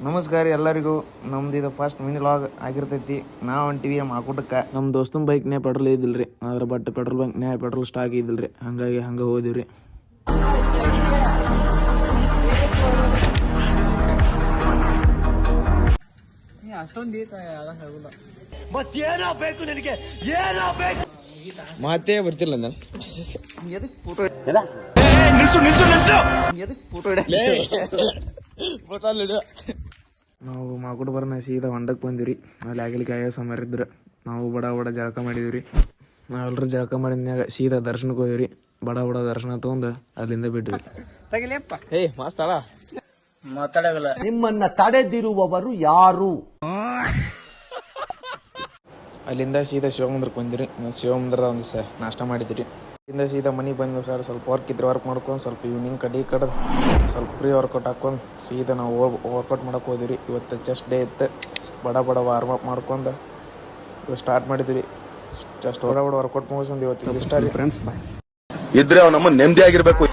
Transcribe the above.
ನಮಸ್ಕಾರ ಎಲ್ಲರಿಗೂ. ನಮ್ದು ಇದು ಫಸ್ಟ್ ಮಿನಿ ಲಾಗ್ ಆಗಿರ್ತೈತಿ. ನಾವು ಹೊಂಟಿವಿ ಮಾಕುಟಕ್ಕೆ. ನಮ್ಮ ದೋಸ್ತನ ಬೈಕ್ನೇ ಪೆಟ್ರೋಲ್ ಇದ್ದಿಲ್ರಿ, ಅದ್ರ ಬಟ್ ಪೆಟ್ರೋಲ್ ಬಂಕ್ನೇ ಪೆಟ್ರೋಲ್ ಸ್ಟಾಕ್ ಇದ್ದಿಲ್ರಿ, ಹಂಗಾಗಿ ಹಂಗೆ ಹೋದಿವ್ರಿ. ಮಾತೇ ಬರ್ತಿಲ್ಲ ನಾನು. ನಾವು ಮಾಕುಟ ಬರೋಣ ಸೀದಾ ಹೊಂಡಕ್ಕೆ ಬಂದಿವ್ರಿ. ಅಲ್ಲಿ ಆಗ್ಲಿಕ್ಕೆ ಆಯೋ ಸಮರ ಇದ್ರು. ನಾವು ಬಡ ಬಡ ಜಳಕ ಮಾಡಿದಿವ್ರಿ. ನಾವೆಲ್ಲರೂ ಜಳಕ ಮಾಡಿದ್ಮ್ಯಾಗ ಸೀದಾ ದರ್ಶನಕ್ಕೆ ಹೋದಿವ್ರಿ. ಬಡ ಬಡ ದರ್ಶನ ತಗೊಂಡು ಅಲ್ಲಿಂದ ಬಿಟ್ವಿ. ಮಾತಾಡಲ್ಲ. ನಿಮ್ಮನ್ನ ತಡೆದಿರುವವರು ಯಾರು? ಅಲ್ಲಿಂದ ಸೀದಾ ಶಿವಮಂದಿರಕ್ಕೆ ಬಂದಿರಿ. ಶಿವಮಂದಿರದ ಒಂದು ನಾಷ್ಟ ಮಾಡಿದಿರಿ. ಅಲ್ಲಿಂದ ಸೀದಾ ಮನೆಗೆ ಬಂದ ಸರ್ ಸ್ವಲ್ಪ ವರ್ಕ್ ಇದ್ರೆ ವರ್ಕ್ ಮಾಡ್ಕೊಂಡು ಸ್ವಲ್ಪ ಈವ್ನಿಂಗ್ ಕಡೆ ಸ್ವಲ್ಪ ಪ್ರೀ ವರ್ಕೌಟ್ ಹಾಕೊಂಡು ಸೀದಾ ನಾವು ವರ್ಕೌಟ್ ಮಾಡಕ್ಕೆ ಹೋದಿರಿ. ಇವತ್ತು ಚೆಸ್ಟ್ ಡೇ ಇತ್ತು. ಬಡ ಬಡ ವಾರ್ಮ್ ಅಪ್ ಮಾಡ್ಕೊಂಡು ಸ್ಟಾರ್ಟ್ ಮಾಡಿದ್ವಿ. ಜಸ್ಟ್ ಬಡ ಬಡ ವರ್ಕೌಟ್ ಮುಗಿಸ್ಕೊಂಡು ಇವತ್ತಿಗೆ ಇಷ್ಟ ರೀ. ಇದ್ರೆ ಅವ್ನು ನಮ್ಮ ನೆಮ್ಮದಿ ಆಗಿರ್ಬೇಕು.